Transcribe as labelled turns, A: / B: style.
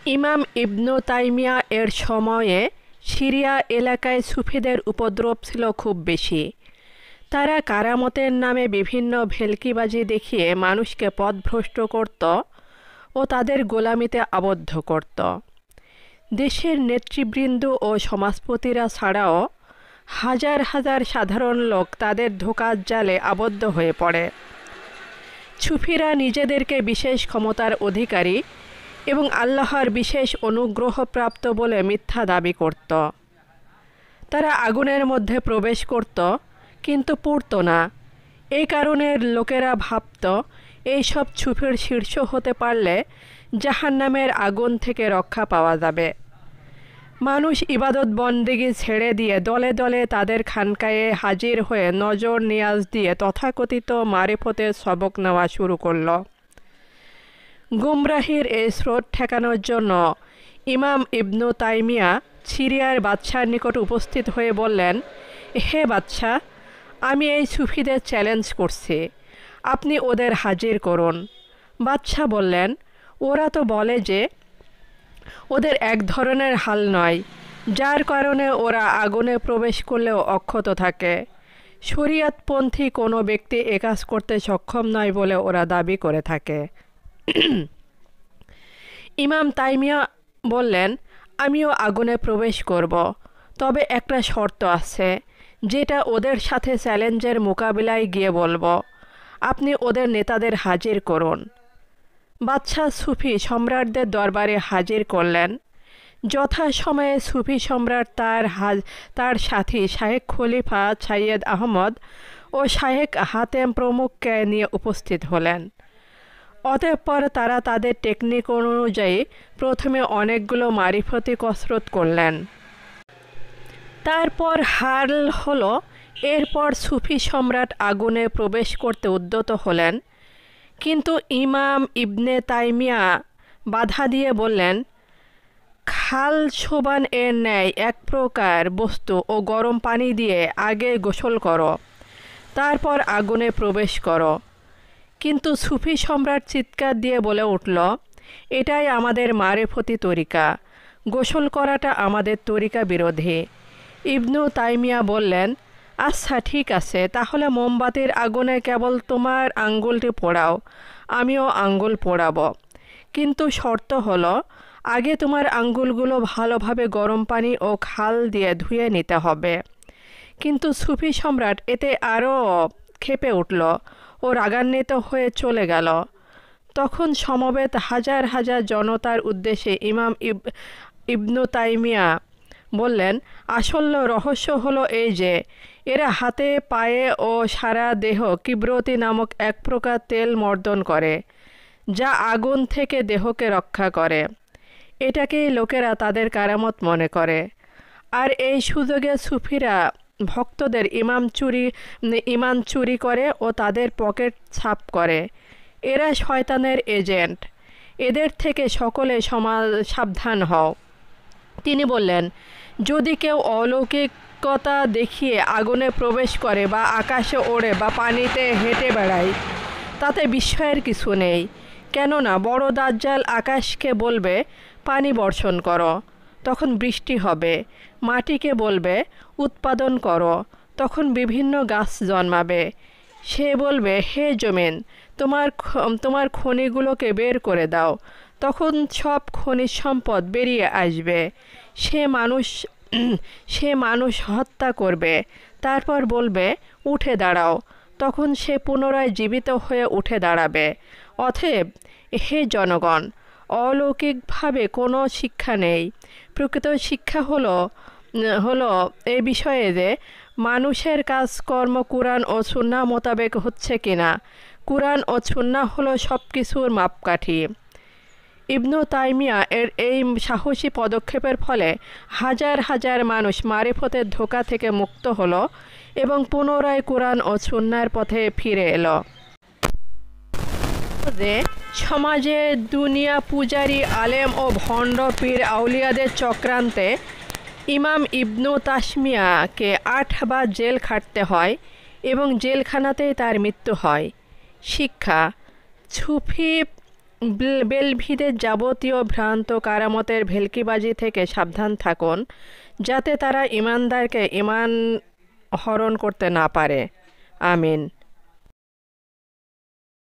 A: ইমাম ইবনু তাইমিয়া এর সময়ে সিরিয়া এলাকায় সুফিদের উপদ্রব ছিল খুব বেশি। তারা কারামতের নামে বিভিন্ন ভেলকিবাজি দেখিয়ে মানুষকে পথভ্রষ্ট করত ও তাদের গোলামিতে আবদ্ধ করত। দেশের নেতৃবৃন্দ ও সমাজপতিরা ছাড়াও হাজার হাজার সাধারণ লোক তাদের ধোঁকার জালে আবদ্ধ হয়ে পড়ে। সুফিরা নিজেদেরকে বিশেষ ক্ষমতার অধিকারী এবং আল্লাহর বিশেষ অনুগ্রহপ্রাপ্ত বলে মিথ্যা দাবি করত। তারা আগুনের মধ্যে প্রবেশ করত কিন্তু পুড়ত না। এই কারণে লোকেরা ভাবত এইসব সুফির শীর্ষ হতে পারলে জাহান্নামের আগুন থেকে রক্ষা পাওয়া যাবে। মানুষ ইবাদত বন্দেগি ছেড়ে দিয়ে দলে দলে তাদের খানকায়ে হাজির হয়ে নজর নিয়াজ দিয়ে তথাকথিত মারিফতের সবক নেওয়া শুরু করল। গুমরাহির এই স্রোত ঠেকানোর জন্য ইমাম ইবনু তাইমিয়া সিরিয়ার বাদশার নিকট উপস্থিত হয়ে বললেন, হে বাদশাহ, আমি এই সুফিদের চ্যালেঞ্জ করছি, আপনি ওদের হাজির করুন। বাদশাহ বললেন, ওরা তো বলে যে ওদের এক ধরনের হাল নয়, যার কারণে ওরা আগুনে প্রবেশ করলেও অক্ষত থাকে। শরিয়তপন্থী কোনো ব্যক্তি এ কাজ করতে সক্ষম নয় বলে ওরা দাবি করে থাকে। ইমাম তাইমিয়া বললেন, আমিও আগুনে প্রবেশ করব, তবে একটা শর্ত আছে, যেটা ওদের সাথে চ্যালেঞ্জের মোকাবিলায় গিয়ে বলবো। আপনি ওদের নেতাদের হাজির করুন। বাদশাহ সুফি সম্রাটদের দরবারে হাজির করলেন। যথাসময়ে সুফি সম্রাট তার সাথী শাহেখ খলিফা সাইয়েদ আহমদ ও শাহেখ হাতেম প্রমুখকে নিয়ে উপস্থিত হলেন। অতঃপর তারা তাদের টেকনিক অনুযায়ী প্রথমে অনেকগুলো মারিফতি কসরত করলেন। তারপর হাল হলো, এরপর সুফি সম্রাট আগুনে প্রবেশ করতে উদ্যত হলেন। কিন্তু ইমাম ইবনে তাইমিয়া বাধা দিয়ে বললেন, খাল শোবান এর ন্যায় এক প্রকার বস্তু ও গরম পানি দিয়ে আগে গোসল করো, তারপর আগুনে প্রবেশ করো। কিন্তু সুফি সম্রাট চিৎকার দিয়ে বলে উঠল, এটাই আমাদের মারেফতি তরিকা, গোসল করাটা আমাদের তরিকা বিরোধী। ইবনু তাইমিয়া বললেন, আচ্ছা ঠিক আছে, তাহলে মোমবাতির আগুনে কেবল তোমার আঙ্গুলটি পোড়াও, আমিও আঙ্গুল পোড়াবো। কিন্তু শর্ত হলো, আগে তোমার আঙ্গুলগুলো ভালোভাবে গরম পানি ও খাল দিয়ে ধুয়ে নিতে হবে। কিন্তু সুফি সম্রাট এতে আরও ক্ষেপে উঠল ও রাগান্বিত হয়ে চলে গেল। তখন সমবেত হাজার হাজার জনতার উদ্দেশ্যে ইমাম ইবনু তাইমিয়া বললেন, আসল রহস্য হলো এই যে এরা হাতে পায়ে ও সারা দেহ কিব্রতি নামক এক প্রকার তেল মর্দন করে, যা আগুন থেকে দেহকে রক্ষা করে। এটাকেই লোকেরা তাদের কারামত মনে করে। আর এই সুযোগে সুফিরা ভক্তদের ইমান চুরি করে ও তাদের পকেট ছাপ করে। এরা শয়তানের এজেন্ট, এদের থেকে সকলে সাবধান হও। তিনি বললেন, যদি কেউ অলৌকিকতা দেখিয়ে আগুনে প্রবেশ করে বা আকাশে ওড়ে বা পানিতে হেঁটে বেড়ায়, তাতে বিস্ময়ের কিছু নেই। কেননা বড় দাজ্জাল আকাশকে বলবে, পানি বর্ষণ করো, তখন বৃষ্টি হবে। মাটিকে বলবে, উৎপাদন করো, তখন বিভিন্ন গাছ জন্মাবে। সে বলবে, হে জমিন, তোমার খনিগুলোকে বের করে দাও, তখন সব খনিজ সম্পদ বেরিয়ে আসবে। সে মানুষ হত্যা করবে, তারপর বলবে, উঠে দাঁড়াও, তখন সে পুনরায় জীবিত হয়ে উঠে দাঁড়াবে। অতএব হে জনগণ, অলৌকিকভাবে কোনো শিক্ষা নেই। প্রকৃত শিক্ষা হলো এ বিষয়ে যে মানুষের কাজকর্ম কুরআন ও সুন্নাহ মোতাবেক হচ্ছে কিনা। কুরআন ও সুন্নাহ হলো সব কিছুর মাপকাঠি। ইবনু তাইমিয়া এর এই সাহসী পদক্ষেপের ফলে হাজার হাজার মানুষ মারিফতের ধোঁকা থেকে মুক্ত হলো এবং পুনরায় কুরআন ও সুন্নাহর পথে ফিরে এলো। যে সমাজে দুনিয়া পূজারী আলেম ও ভণ্ড পীর আউলিয়াদের চক্রান্তে ইমাম ইবনু তাসমিয়াকে 8 বার জেল খাটতে হয় এবং জেলখানাতেই তার মৃত্যু হয়। শিক্ষা: সুফি বেলভিদের যাবতীয় ভ্রান্ত কারামতের ভেলকিবাজি থেকে সাবধান থাকুন, যাতে তারা ইমানদারকে ইমান হরণ করতে না পারে। আমিন।